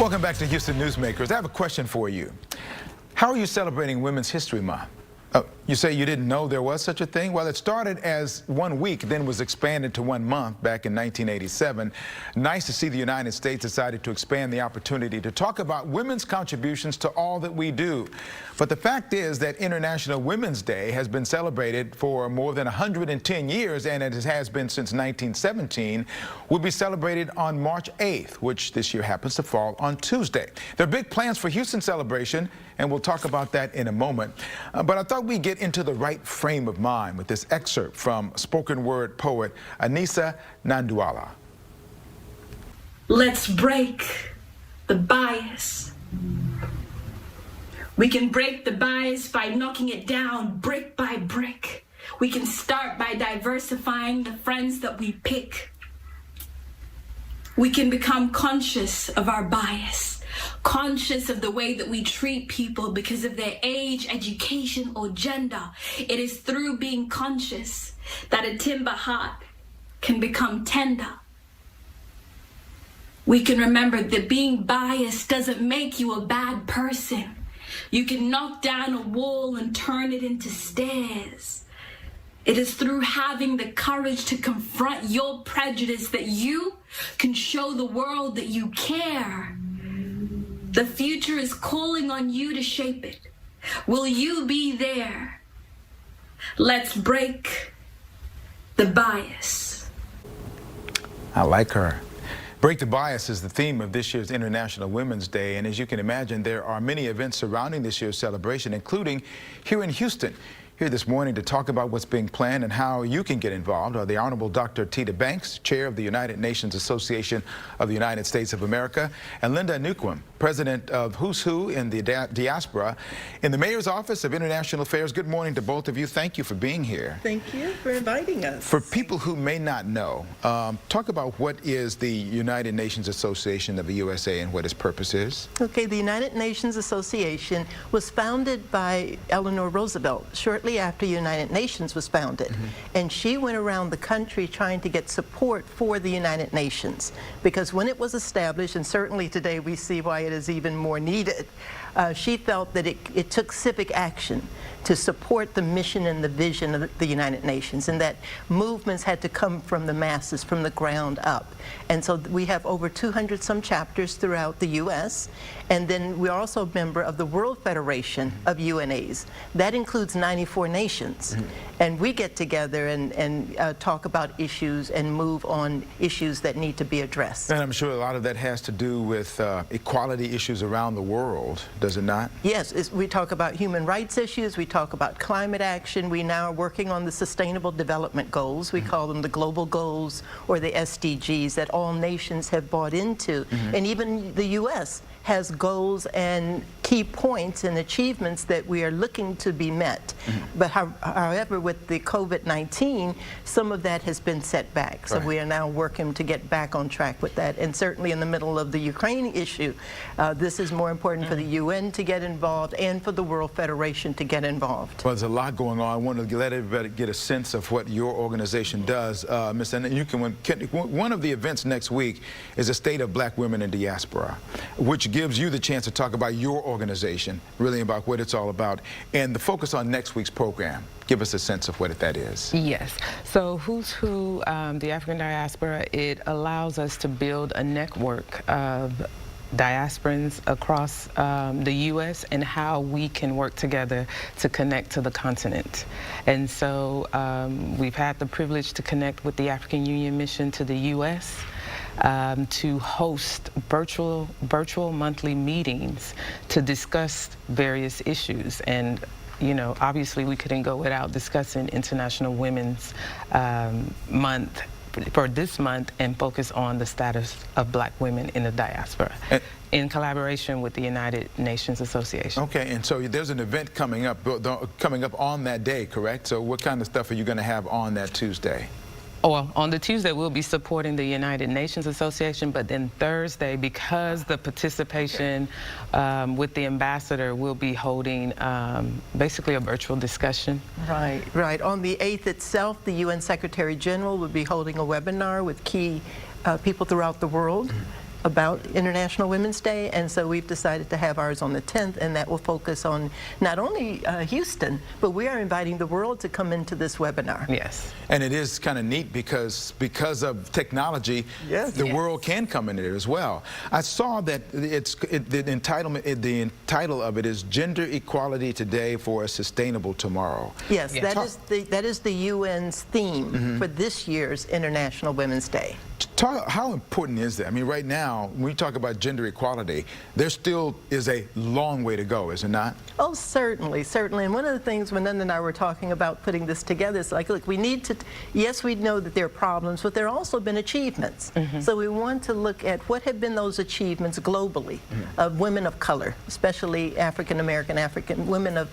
Welcome back to Houston Newsmakers. I have a question for you. How are you celebrating Women's History Month? You say you didn't know there was such a thing? Well, it started as 1 week, then was expanded to 1 month back in 1987. Nice to see the United States decided to expand the opportunity to talk about women's contributions to all that we do. But the fact is that International Women's Day has been celebrated for more than 110 years, and it has been since 1917. Will be celebrated on March 8th, which this year happens to fall on Tuesday. There are big plans for Houston celebration, and we'll talk about that in a moment. But I thought we'd get into the right frame of mind with this excerpt from spoken word poet Anissa Nanduala. Let's break the bias. We can break the bias by knocking it down brick by brick. We can start by diversifying the friends that we pick. We can become conscious of our bias, conscious of the way that we treat people because of their age, education, or gender. It is through being conscious that a timber heart can become tender. We can remember that being biased doesn't make you a bad person. You can knock down a wall and turn it into stairs. It is through having the courage to confront your prejudice that you can show the world that you care. The future is calling on you to shape it. Will you be there? Let's break the bias. I like her. Break the bias is the theme of this year's International Women's Day, and as you can imagine, there are many events surrounding this year's celebration, including here in Houston. Here this morning to talk about what's being planned and how you can get involved are the Honorable Dr. Tita Banks, Chair of the United Nations Association of the United States of America, and Linda Newquim, President of Who's Who in the Diaspora. In the Mayor's Office of International Affairs, good morning to both of you. Thank you for being here. Thank you for inviting us. For people who may not know, talk about what is the United Nations Association of the USA and what its purpose is. Okay, the United Nations Association was founded by Eleanor Roosevelt shortly after the United Nations was founded. And she went around the country trying to get support for the United Nations, because when it was established, and certainly today we see why it is even more needed, she felt that it took civic action to support the mission and the vision of the United Nations, and that movements had to come from the masses, from the ground up. And so we have over 200 some chapters throughout the U.S., and then we're also a member of the World Federation of UNAs. That includes 94 nations. And we get together and talk about issues and move on issues that need to be addressed. And I'm sure a lot of that has to do with equality issues around the world, does it not? Yes, we talk about human rights issues, we talk about climate action. We now are working on the Sustainable Development Goals. We call them the global goals, or the SDGs, that all nations have bought into. And even the U.S. has goals and key points and achievements that we are looking to be met. But however, with the COVID-19, some of that has been set back. So we are now working to get back on track with that. And certainly in the middle of the Ukraine issue, this is more important for the UN to get involved and for the World Federation to get involved. Well, there's a lot going on. I want to let everybody get a sense of what your organization does. Ms. Anna, one of the events next week is a State of Black Women in Diaspora, which gives you the chance to talk about your organization, really about what it's all about, and the focus on next week's program. Give us a sense of what that is. Yes. So Who's Who, the African Diaspora, it allows us to build a network of diasporans across the U.S. and how we can work together to connect to the continent. And so we've had the privilege to connect with the African Union Mission to the U.S. To host virtual monthly meetings to discuss various issues. And you know, obviously we couldn't go without discussing International Women's Month for this month and focus on the status of Black women in the diaspora in collaboration with the United Nations Association. Okay, and so there's an event coming up on that day, correct? So what kind of stuff are you going to have on that Tuesday? Well, on the Tuesday, we'll be supporting the United Nations Association, but then Thursday, because the participation with the ambassador, we'll be holding basically a virtual discussion. Right, right. On the 8th itself, the UN Secretary General will be holding a webinar with key people throughout the world. about International Women's Day, and so we've decided to have ours on the 10th, and that will focus on not only Houston, but we are inviting the world to come into this webinar. Yes. And it is kind of neat because of technology, the world can come in there as well. I saw that the title of it is Gender Equality Today for a Sustainable Tomorrow. Yes, that is the UN's theme for this year's International Women's Day. How important is that? I mean, right now, when we talk about gender equality, there still is a long way to go, is it not? Oh, certainly, certainly. And one of the things when Nanda and I were talking about putting this together is like, look, we need to, yes, we know that there are problems, but there have also been achievements. So we want to look at what have been those achievements globally of women of color, especially African women of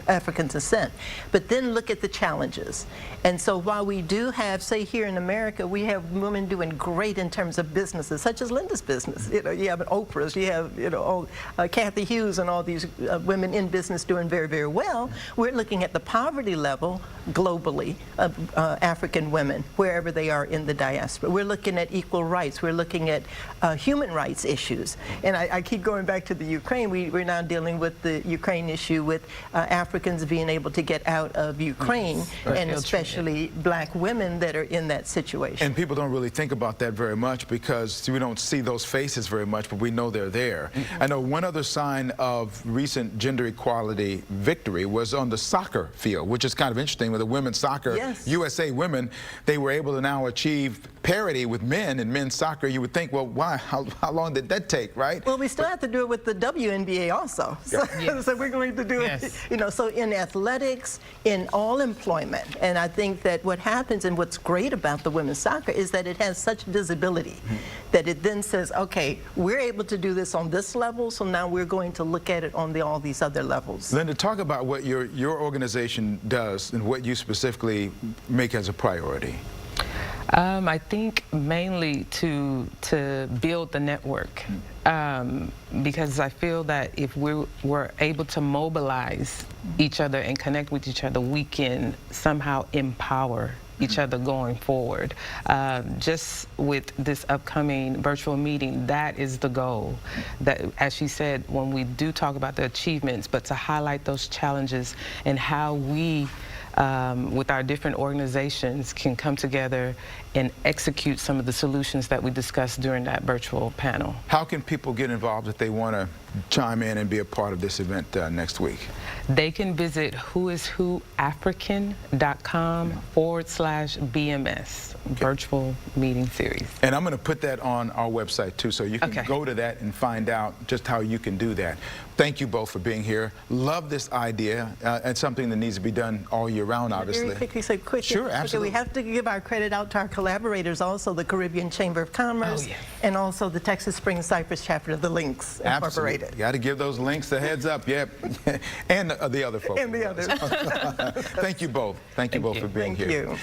African descent, but then look at the challenges. And so while we do have, say here in America, we have women doing great in terms of businesses, such as Linda's business. You know, you have Oprah's, you have, you know, Kathy Hughes and all these women in business doing very, very well. We're looking at the poverty level globally of African women, wherever they are in the diaspora. We're looking at equal rights. We're looking at human rights issues. And I keep going back to the Ukraine. We're now dealing with the Ukraine issue with Africans being able to get out of Ukraine, and especially black women that are in that situation. And people don't really think about that very much because we don't see those faces very much, but we know they're there. I know one other sign of recent gender equality victory was on the soccer field, which is kind of interesting with the women's soccer. USA women, they were able to now achieve parity with men in men's soccer. You would think, well, why? How long did that take, right? Well, we still have to do it with the WNBA also. So we're going to do it, you know, so in athletics, in all employment. And I think that what happens and what's great about the women's soccer is that it has such visibility that it then says, okay, we're able to do this on this level, so now we're going to look at it on all these other levels. Linda, talk about what your organization does and what you specifically make as a priority. I think mainly to build the network, because I feel that if we were able to mobilize each other and connect with each other, we can somehow empower each other going forward. Just with this upcoming virtual meeting, that is the goal. That, as she said, when we do talk about the achievements, but to highlight those challenges and how we with our different organizations can come together and execute some of the solutions that we discussed during that virtual panel. How can people get involved if they want to chime in and be a part of this event next week? They can visit whoiswhoafrican.com/BMS, virtual meeting series. And I'm going to put that on our website too, so you can go to that and find out just how you can do that. Thank you both for being here. Love this idea. It's something that needs to be done all year round, obviously. Very quickly, so quick. Sure, absolutely. We have to give our credit out to our collaborators, also the Caribbean Chamber of Commerce, and also the Texas Springs Cypress chapter of the Links Incorporated. Absolutely. Got to give those links the heads up, and the other folks. And the others. Thank you both. Thank you both for being here. Thank you.